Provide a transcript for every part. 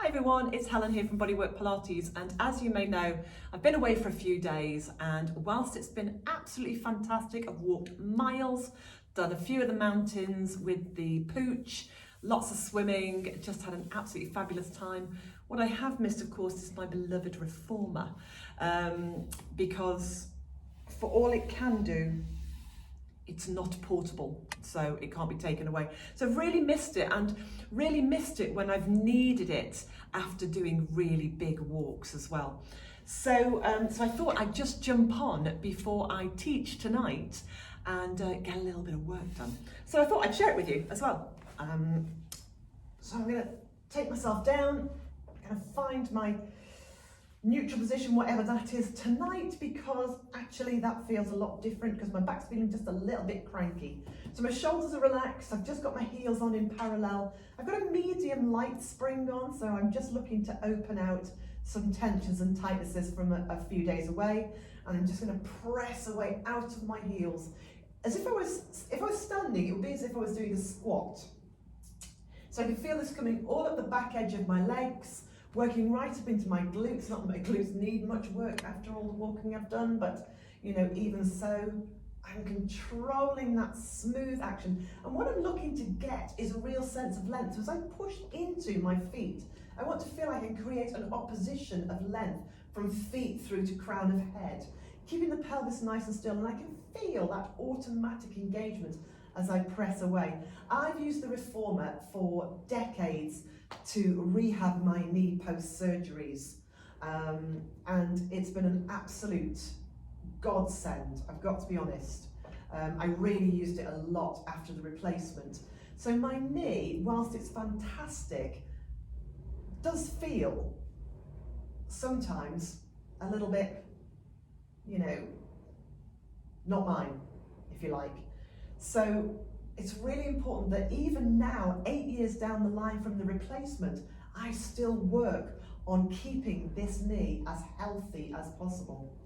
everyone, it's Helen here from Bodywork-Pilates, and as you may know, I've been away for a few days, and whilst it's been absolutely fantastic, I've walked miles, done a few of the mountains with the pooch, lots of swimming, just had an absolutely fabulous time. What I have missed, of course, is my beloved reformer, because for all it can do, it's not portable, so it can't be taken away. So I've really missed it, and really missed it when I've needed it after doing really big walks as well. So I thought I'd just jump on before I teach tonight and get a little bit of work done. So I thought I'd share it with you as well. So I'm gonna take myself down, gonna find my neutral position, whatever that is tonight, because actually that feels a lot different because my back's feeling just a little bit cranky. So my shoulders are relaxed, I've just got my heels on in parallel. I've got a medium light spring on, so I'm just looking to open out some tensions and tightnesses from a few days away, and I'm just going to press away out of my heels. As if I was standing, it would be as if I was doing a squat. So I can feel this coming all up the back edge of my legs, working right up into my glutes. Not that my glutes need much work after all the walking I've done, but you know, even so, I'm controlling that smooth action. And what I'm looking to get is a real sense of length. So as I push into my feet, I want to feel I can create an opposition of length from feet through to crown of head, keeping the pelvis nice and still, and I can feel that automatic engagement as I press away. I've used the reformer for decades to rehab my knee post-surgeries, and it's been an absolute godsend, I've got to be honest. I really used it a lot after the replacement. So my knee, whilst it's fantastic, does feel sometimes a little bit, you know, not mine, if you like. So it's really important that even now, 8 years down the line from the replacement, I still work on keeping this knee as healthy as possible.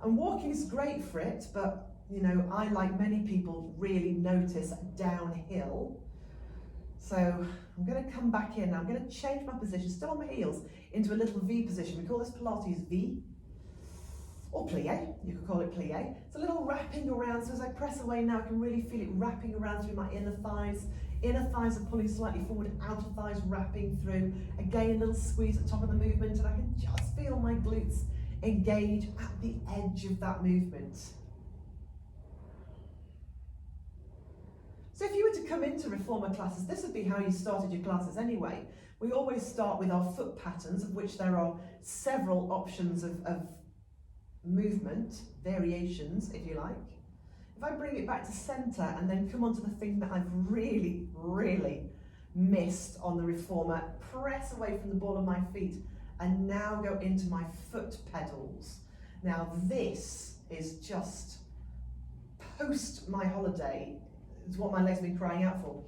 And walking is great for it, but you know, I, like many people, really notice downhill. So I'm going to come back in. I'm going to change my position, still on my heels, into a little V position. We call this Pilates V, or plie. You could call it plie. It's a little wrapping around. So as I press away now, I can really feel it wrapping around through my inner thighs. Inner thighs are pulling slightly forward, outer thighs wrapping through. Again, a little squeeze at the top of the movement, and I can just feel my glutes engage at the edge of that movement. So if you were to come into reformer classes, this would be how you started your classes anyway. We always start with our foot patterns, of which there are several options of movement, variations, if you like. If I bring it back to center and then come on to the thing that I've really, really missed on the reformer, press away from the ball of my feet, and now go into my foot pedals. Now this is just post my holiday, it's what my legs have been crying out for.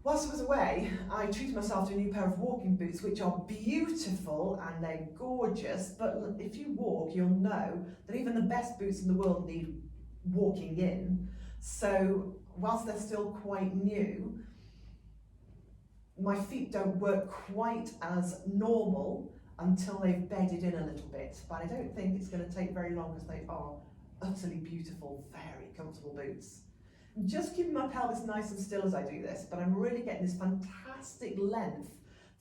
Whilst I was away, I treated myself to a new pair of walking boots, which are beautiful and they're gorgeous, but if you walk, you'll know that even the best boots in the world need walking in. So whilst they're still quite new, my feet don't work quite as normal until they've bedded in a little bit, but I don't think it's going to take very long because they are utterly beautiful, very comfortable boots. I'm just keeping my pelvis nice and still as I do this, but I'm really getting this fantastic length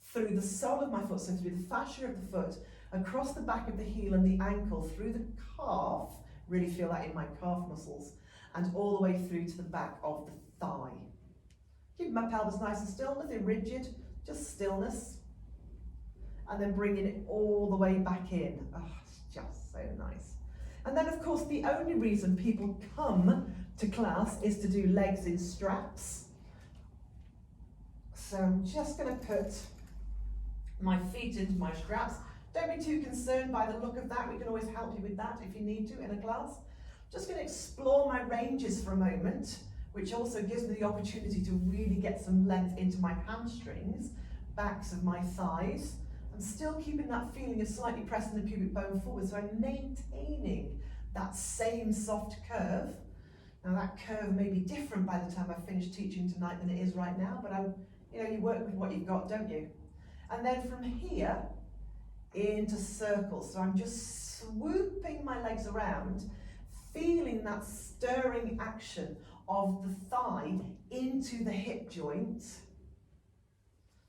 through the sole of my foot, so through the fascia of the foot, across the back of the heel and the ankle, through the calf, really feel that in my calf muscles, and all the way through to the back of the thigh. Keeping my pelvis nice and still, nothing rigid, just stillness. And then bringing it all the way back in. Oh, it's just so nice. And then of course the only reason people come to class is to do legs in straps. So I'm just going to put my feet into my straps. Don't be too concerned by the look of that. We can always help you with that if you need to in a class. Just going to explore my ranges for a moment, which also gives me the opportunity to really get some length into my hamstrings, backs of my thighs. I'm still keeping that feeling of slightly pressing the pubic bone forward, so I'm maintaining that same soft curve. Now that curve may be different by the time I finish teaching tonight than it is right now, but you work with what you've got, don't you? And then from here into circles. So I'm just swooping my legs around, feeling that stirring action of the thigh into the hip joint.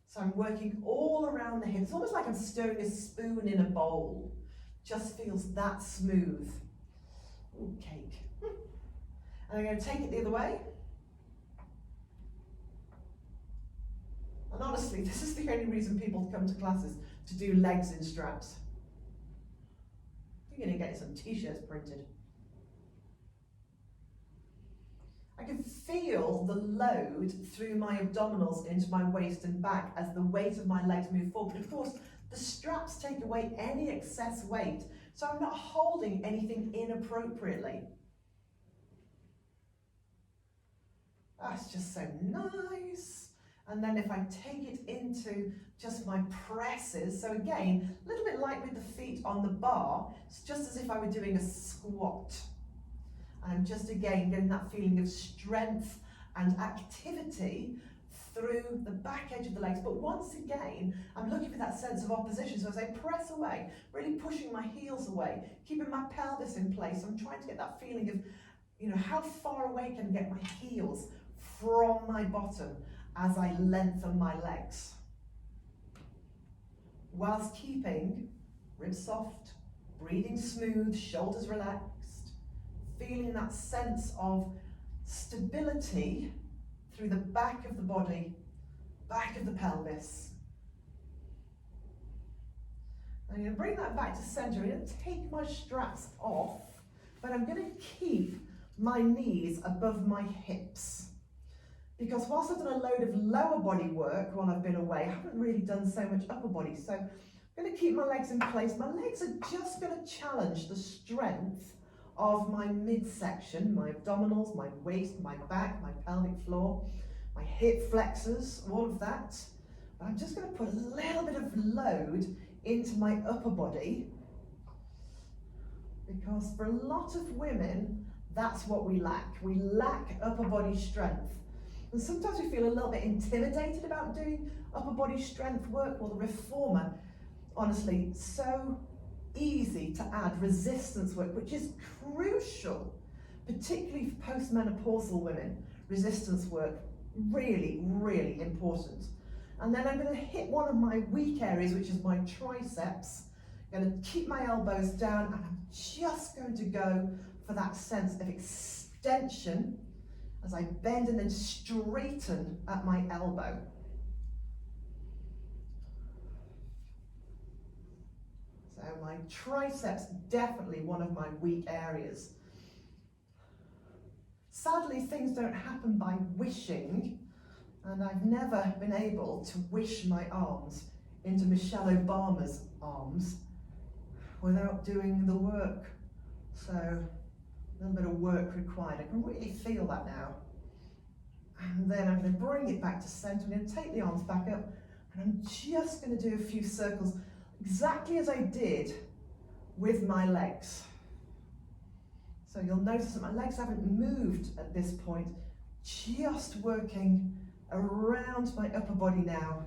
So I'm working all around the hip. It's almost like I'm stirring a spoon in a bowl. Just feels that smooth. Ooh, cake. And I'm going to take it the other way. And honestly, this is the only reason people come to classes, to do legs in straps. You're going to get some t-shirts printed. I can feel the load through my abdominals into my waist and back as the weight of my legs move forward. But of course, the straps take away any excess weight, so I'm not holding anything inappropriately. That's just so nice. And then if I take it into just my presses, so again, a little bit like with the feet on the bar, it's just as if I were doing a squat. I'm just again getting that feeling of strength and activity through the back edge of the legs. But once again, I'm looking for that sense of opposition. So as I press away, really pushing my heels away, keeping my pelvis in place, I'm trying to get that feeling of, you know, how far away can I get my heels from my bottom as I lengthen my legs, whilst keeping ribs soft, breathing smooth, shoulders relaxed, feeling that sense of stability through the back of the body, back of the pelvis. I'm going to bring that back to center. I'm going to take my straps off, but I'm going to keep my knees above my hips. Because whilst I've done a load of lower body work while I've been away, I haven't really done so much upper body. So I'm going to keep my legs in place. My legs are just going to challenge the strength of my midsection, my abdominals, my waist, my back, my pelvic floor, my hip flexors, all of that. But I'm just going to put a little bit of load into my upper body, because for a lot of women, that's what we lack. We lack upper body strength. And sometimes we feel a little bit intimidated about doing upper body strength work. Well, the reformer, honestly, so easy to add resistance work, which is crucial, particularly for postmenopausal women. Resistance work, really, really important. And then I'm going to hit one of my weak areas, which is my triceps. I'm going to keep my elbows down, and I'm just going to go for that sense of extension as I bend and then straighten at my elbow. So my triceps, definitely one of my weak areas. Sadly, things don't happen by wishing, and I've never been able to wish my arms into Michelle Obama's arms without doing the work. So a little bit of work required. I can really feel that now. And then I'm going to bring it back to center. I'm going to take the arms back up, and I'm just going to do a few circles exactly as I did with my legs. So you'll notice that my legs haven't moved at this point, just working around my upper body now.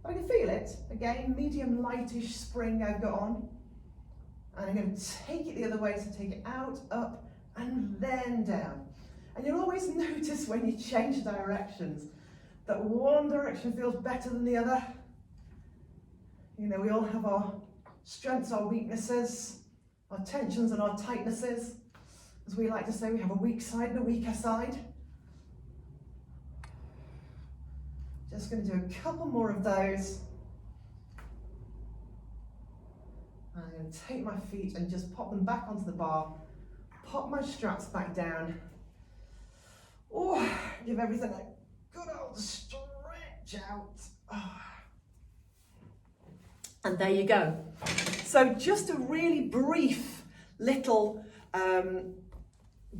But I can feel it. Again, medium lightish spring I've got on. And I'm going to take it the other way, so take it out, up, and then down. And you'll always notice when you change directions that one direction feels better than the other. You know, we all have our strengths, our weaknesses, our tensions and our tightnesses. As we like to say, we have a weak side and a weaker side. Just going to do a couple more of those. I'm going to take my feet and just pop them back onto the bar, pop my straps back down. Oh, give everything a good old stretch out. Oh. And there you go. So just a really brief little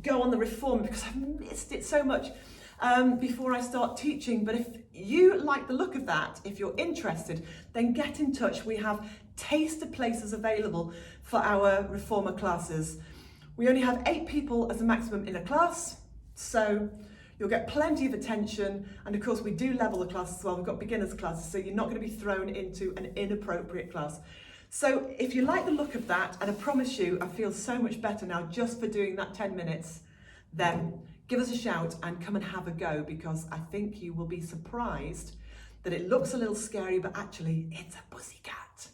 go on the reformer, because I've missed it so much before I start teaching. But if you like the look of that, if you're interested, then get in touch. We have taster places available for our reformer classes. We only have 8 people as a maximum in a class, so You'll get plenty of attention, and of course we do level the class as well. We've got beginners classes, so you're not going to be thrown into an inappropriate class. So if you like the look of that, and I promise you I feel so much better now just for doing that 10 minutes, then give us a shout and come and have a go, because I think you will be surprised that it looks a little scary, but actually it's a pussycat.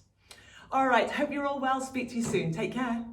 All right, hope you're all well. Speak to you soon. Take care.